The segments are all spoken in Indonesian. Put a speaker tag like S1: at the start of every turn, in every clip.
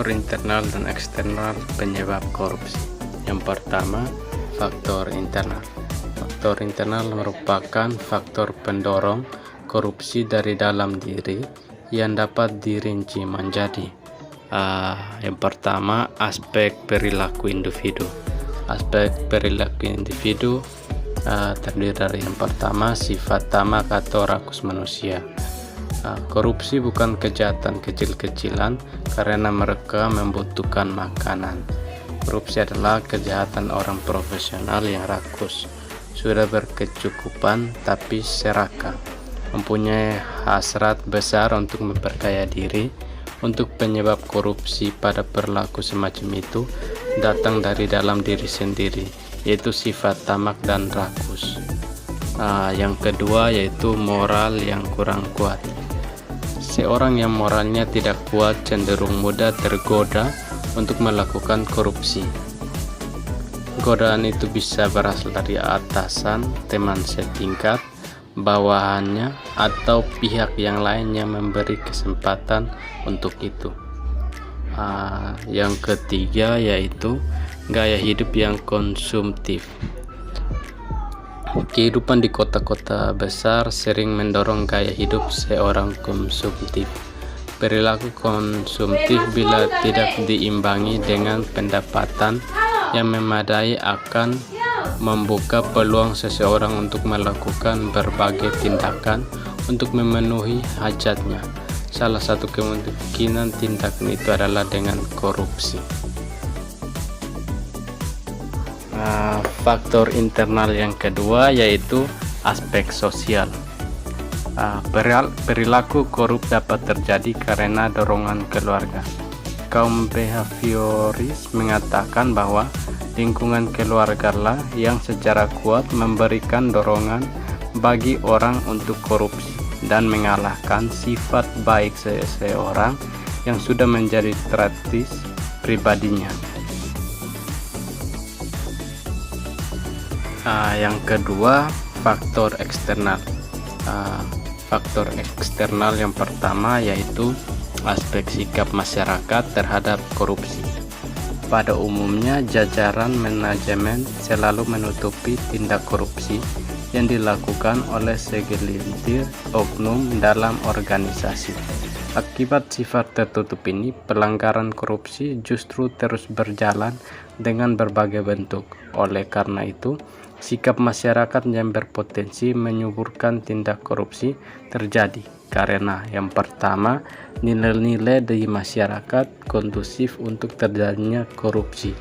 S1: Faktor internal dan eksternal penyebab korupsi. Yang pertama, faktor internal. Faktor internal merupakan faktor pendorong korupsi dari dalam diri yang dapat dirinci menjadi yang pertama, aspek perilaku individu. Aspek perilaku individu terdiri dari yang pertama, sifat tamak atau rakus manusia. Korupsi bukan kejahatan kecil-kecilan karena mereka membutuhkan makanan. Korupsi adalah kejahatan orang profesional yang rakus, sudah berkecukupan tapi serakah, mempunyai hasrat besar untuk memperkaya diri. Untuk penyebab korupsi pada perilaku semacam itu datang dari dalam diri sendiri, yaitu sifat tamak dan rakus. Yang kedua yaitu moral yang kurang kuat. Seorang yang moralnya tidak kuat cenderung mudah tergoda untuk melakukan korupsi. Godaan itu bisa berasal dari atasan, teman setingkat, bawahannya, atau pihak yang lain yang memberi kesempatan untuk itu. Yang ketiga yaitu gaya hidup yang konsumtif. Kehidupan di kota-kota besar sering mendorong gaya hidup seorang konsumtif. Perilaku konsumtif bila tidak diimbangi dengan pendapatan yang memadai akan membuka peluang seseorang untuk melakukan berbagai tindakan untuk memenuhi hajatnya. Salah satu kemungkinan tindakan itu adalah dengan korupsi. Faktor internal yang kedua yaitu aspek sosial. Perilaku korup dapat terjadi karena dorongan keluarga. Kaum behavioris mengatakan bahwa lingkungan keluarga lah yang secara kuat memberikan dorongan bagi orang untuk korupsi dan mengalahkan sifat baik seseorang yang sudah menjadi tradisi pribadinya. Yang kedua, faktor eksternal. Faktor eksternal yang pertama yaitu aspek sikap masyarakat terhadap korupsi. Pada umumnya, jajaran manajemen selalu menutupi tindak korupsi yang dilakukan oleh segelintir oknum dalam organisasi. Akibat sifat tertutup ini, pelanggaran korupsi justru terus berjalan dengan berbagai bentuk. Oleh karena itu, sikap masyarakat yang berpotensi menyuburkan tindak korupsi terjadi karena yang pertama, nilai-nilai di masyarakat kondusif untuk terjadinya korupsi.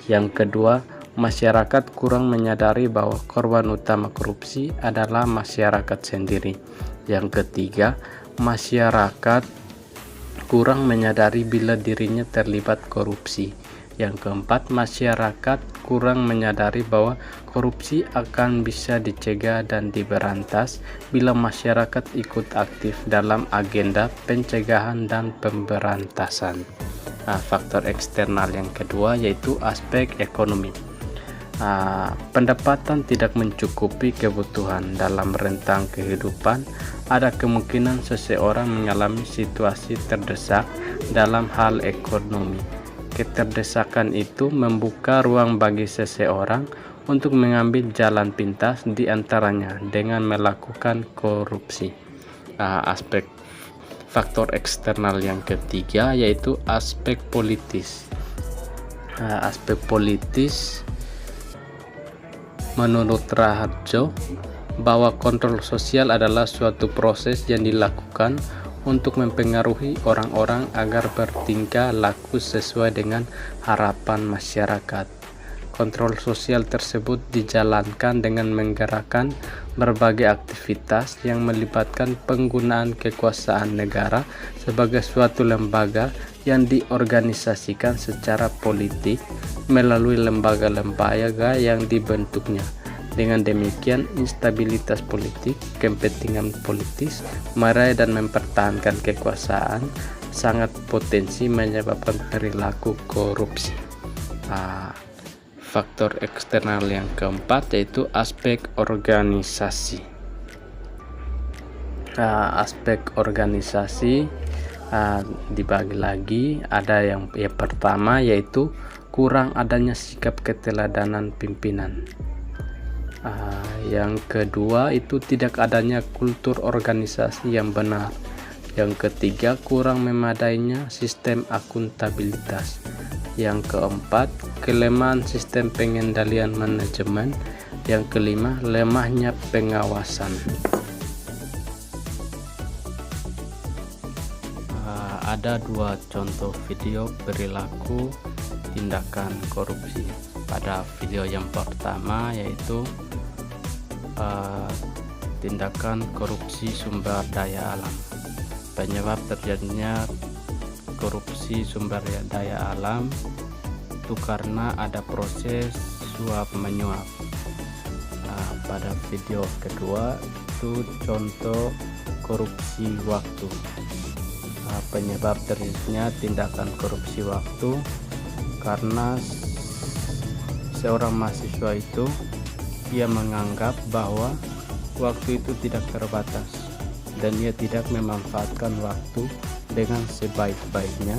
S1: Yang kedua, masyarakat kurang menyadari bahwa korban utama korupsi adalah masyarakat sendiri. Yang ketiga, masyarakat kurang menyadari bila dirinya terlibat korupsi. Yang keempat, masyarakat kurang menyadari bahwa korupsi akan bisa dicegah dan diberantas bila masyarakat ikut aktif dalam agenda pencegahan dan pemberantasan. Faktor eksternal yang kedua yaitu aspek ekonomi. Pendapatan tidak mencukupi kebutuhan dalam rentang kehidupan. Ada kemungkinan seseorang mengalami situasi terdesak dalam hal ekonomi. Keterdesakan itu membuka ruang bagi seseorang untuk mengambil jalan pintas, di antaranya dengan melakukan korupsi. Aspek faktor eksternal yang ketiga yaitu aspek politis. Aspek politis menurut Raharjo bahwa kontrol sosial adalah suatu proses yang dilakukan untuk mempengaruhi orang-orang agar bertingkah laku sesuai dengan harapan masyarakat. Kontrol sosial tersebut dijalankan dengan menggerakkan berbagai aktivitas yang melibatkan penggunaan kekuasaan negara sebagai suatu lembaga yang diorganisasikan secara politik melalui lembaga-lembaga yang dibentuknya. Dengan demikian, instabilitas politik, kepentingan politis, meraih dan mempertahankan kekuasaan sangat potensi menyebabkan perilaku korupsi. Faktor eksternal yang keempat yaitu aspek organisasi. Aspek organisasi dibagi lagi. Ada yang pertama yaitu kurang adanya sikap keteladanan pimpinan. Yang kedua itu tidak adanya kultur organisasi yang benar. Yang ketiga, kurang memadainya sistem akuntabilitas. Yang keempat, kelemahan sistem pengendalian manajemen. Yang kelima, lemahnya pengawasan. Ada dua contoh video perilaku tindakan korupsi. Pada video yang pertama yaitu tindakan korupsi sumber daya alam. Penyebab terjadinya korupsi sumber daya alam itu karena ada proses suap menyuap. Pada video kedua itu contoh korupsi waktu. Penyebab terjadinya tindakan korupsi waktu karena seorang mahasiswa itu ia menganggap bahwa waktu itu tidak terbatas dan ia tidak memanfaatkan waktu dengan sebaik-baiknya,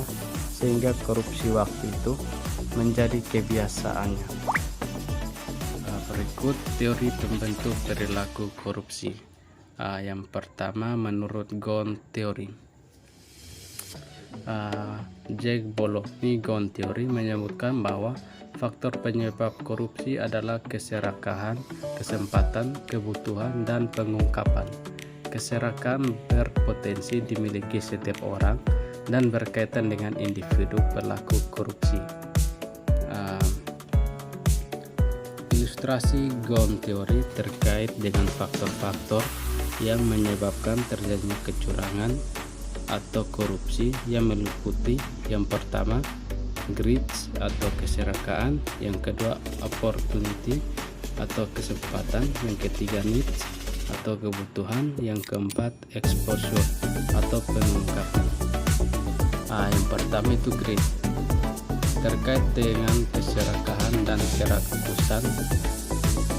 S1: sehingga korupsi waktu itu menjadi kebiasaannya. Berikut teori pembentuk perilaku korupsi. Yang pertama menurut Ghosn Theory. Jack Bologna Ghosn Theory menyebutkan bahwa faktor penyebab korupsi adalah keserakahan, kesempatan, kebutuhan, dan pengungkapan. Keserakahan berpotensi dimiliki setiap orang dan berkaitan dengan individu pelaku korupsi. Ilustrasi Ghosn Theory terkait dengan faktor-faktor yang menyebabkan terjadinya kecurangan atau korupsi yang meliputi yang pertama greed atau keserakaan, yang kedua opportunity atau kesempatan, yang ketiga needs atau kebutuhan, yang keempat exposure atau pengungkapan. Yang pertama itu greed, terkait dengan keserakahan dan kerakusan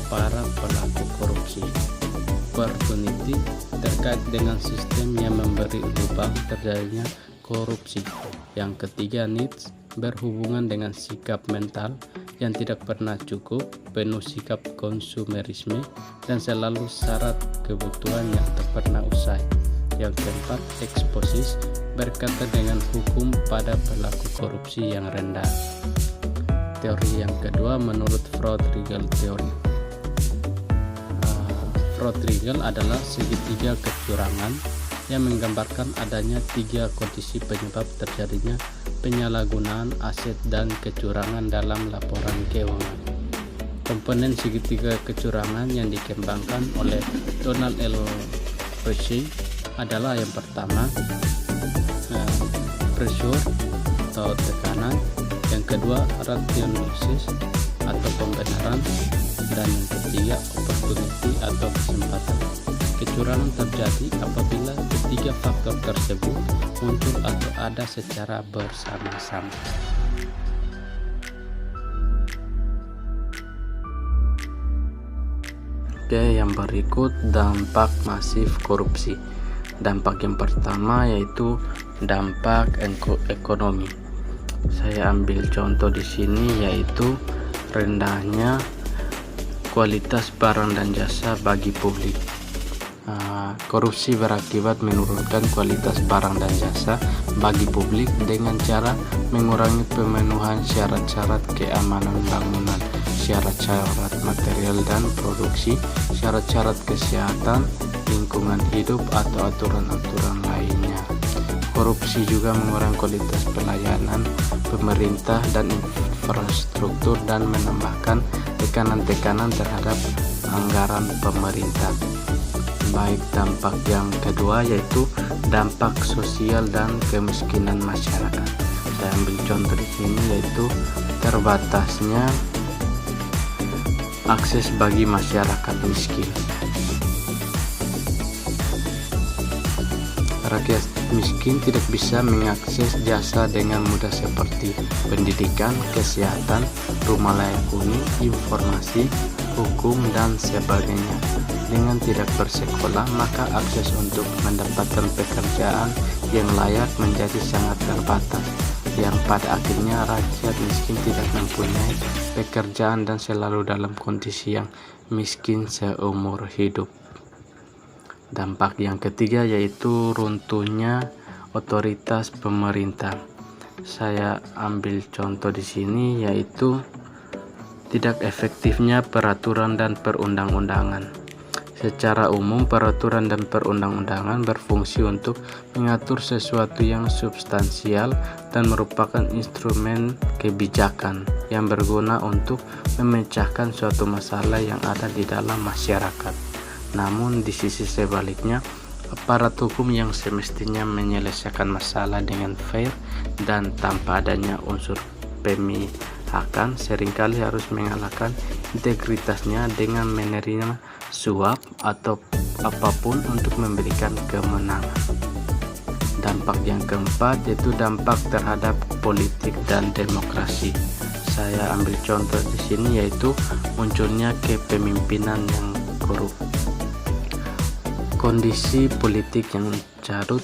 S1: para pelaku korupsi. Opportunity terkait dengan sistem yang memberi lubang terjadinya korupsi. Yang ketiga needs berhubungan dengan sikap mental yang tidak pernah cukup, penuh sikap konsumerisme, dan selalu syarat kebutuhan yang tak pernah usai. Yang keempat, exposure berkaitan dengan hukum pada pelaku korupsi yang rendah. Teori yang kedua menurut Freud-Rigel Theory. Freud-Rigel adalah segitiga kecurangan yang menggambarkan adanya tiga kondisi penyebab terjadinya penyalahgunaan aset dan kecurangan dalam laporan keuangan. Komponen segitiga kecurangan yang dikembangkan oleh Donald L. Pesci adalah yang pertama pressure atau tekanan, yang kedua rationalisis atau pembenaran, dan yang ketiga opportunity atau kesempatan. Kecurangan terjadi apabila ketiga faktor tersebut muncul atau ada secara bersama-sama. Oke, yang berikut dampak masif korupsi. Dampak yang pertama yaitu dampak ekonomi. Saya ambil contoh di sini yaitu rendahnya kualitas barang dan jasa bagi publik. Korupsi berakibat menurunkan kualitas barang dan jasa bagi publik dengan cara mengurangi pemenuhan syarat-syarat keamanan bangunan, syarat-syarat material dan produksi, syarat-syarat kesehatan, lingkungan hidup, atau aturan-aturan lainnya. Korupsi juga mengurangi kualitas pelayanan pemerintah dan infrastruktur dan menambahkan tekanan-tekanan terhadap anggaran pemerintah. Baik, dampak yang kedua yaitu dampak sosial dan kemiskinan masyarakat. Saya ambil contoh di sini yaitu terbatasnya akses bagi masyarakat miskin. Rakyat miskin tidak bisa mengakses jasa dengan mudah seperti pendidikan, kesehatan, rumah layak huni, informasi, hukum, dan sebagainya. Dengan tidak bersekolah, maka akses untuk mendapatkan pekerjaan yang layak menjadi sangat terbatas, yang pada akhirnya rakyat miskin tidak mempunyai pekerjaan dan selalu dalam kondisi yang miskin seumur hidup. Dampak yang ketiga yaitu runtuhnya otoritas pemerintah. Saya ambil contoh di sini yaitu tidak efektifnya peraturan dan perundang-undangan. Secara umum, peraturan dan perundang-undangan berfungsi untuk mengatur sesuatu yang substansial dan merupakan instrumen kebijakan yang berguna untuk memecahkan suatu masalah yang ada di dalam masyarakat. Namun di sisi sebaliknya, aparat hukum yang semestinya menyelesaikan masalah dengan fair dan tanpa adanya unsur pemihakan seringkali harus mengalahkan integritasnya dengan menerima suap atau apapun untuk memberikan kemenangan. Dampak yang keempat yaitu dampak terhadap politik dan demokrasi. Saya ambil contoh di sini yaitu munculnya kepemimpinan yang korup. Kondisi politik yang carut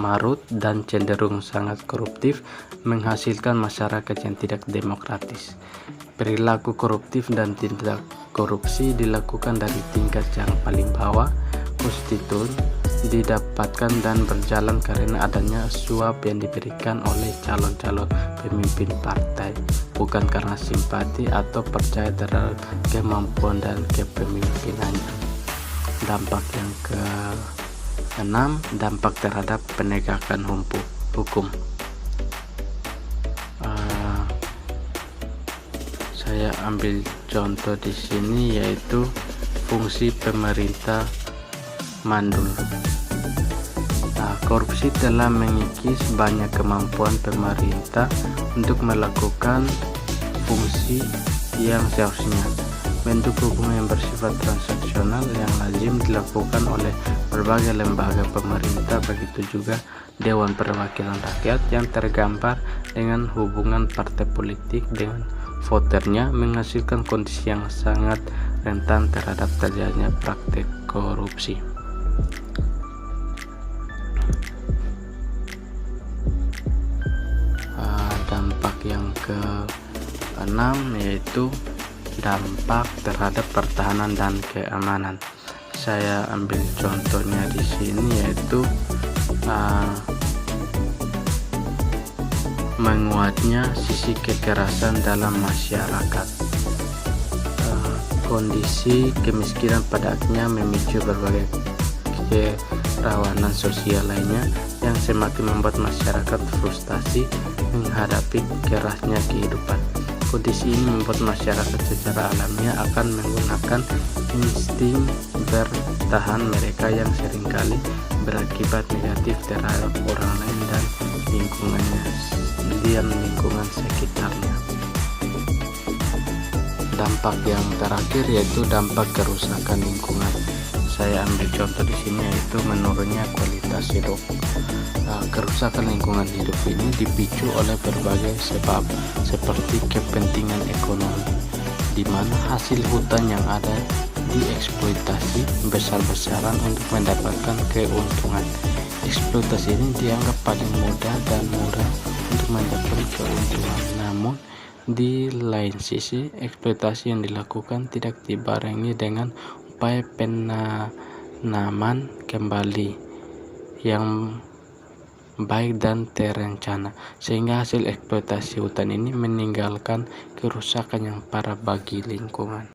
S1: marut dan cenderung sangat koruptif menghasilkan masyarakat yang tidak demokratis. Perilaku koruptif dan tindak korupsi dilakukan dari tingkat yang paling bawah, konstituen, didapatkan dan berjalan karena adanya suap yang diberikan oleh calon-calon pemimpin partai, bukan karena simpati atau percaya terhadap kemampuan dan kepemimpinannya. Dampak yang ke-6, dampak terhadap penegakan hukum. Saya ambil contoh di sini yaitu fungsi pemerintah mandul. Korupsi telah mengikis banyak kemampuan pemerintah untuk melakukan fungsi yang seharusnya. Bentuk hukum yang bersifat transaksional yang lazim dilakukan oleh berbagai lembaga pemerintah, begitu juga Dewan Perwakilan Rakyat yang tergambar dengan hubungan partai politik dengan voternya, menghasilkan kondisi yang sangat rentan terhadap terjadinya praktik korupsi. Dampak yang ke-6 yaitu dampak terhadap pertahanan dan keamanan. Saya ambil contohnya di sini yaitu menguatnya sisi kekerasan dalam masyarakat. Kondisi kemiskinan pada akhirnya memicu berbagai kerawanan sosial lainnya yang semakin membuat masyarakat frustasi menghadapi kerasnya kehidupan. Kondisi ini membuat masyarakat secara alamiah akan menggunakan insting bertahan mereka yang seringkali berakibat negatif terhadap orang lain dan lingkungan sekitarnya. Dampak yang terakhir yaitu dampak kerusakan lingkungan. Saya ambil contoh di sini yaitu menurunnya kualitas hidup. Kerusakan lingkungan hidup ini dipicu oleh berbagai sebab seperti kepentingan ekonomi, di mana hasil hutan yang ada dieksploitasi besar-besaran untuk mendapatkan keuntungan. Eksploitasi ini dianggap paling mudah dan murah untuk mendapat keuntungan. Namun di lain sisi, eksploitasi yang dilakukan tidak dibarengi dengan upaya penanaman kembali yang baik dan terencana, sehingga hasil eksploitasi hutan ini meninggalkan kerusakan yang parah bagi lingkungan.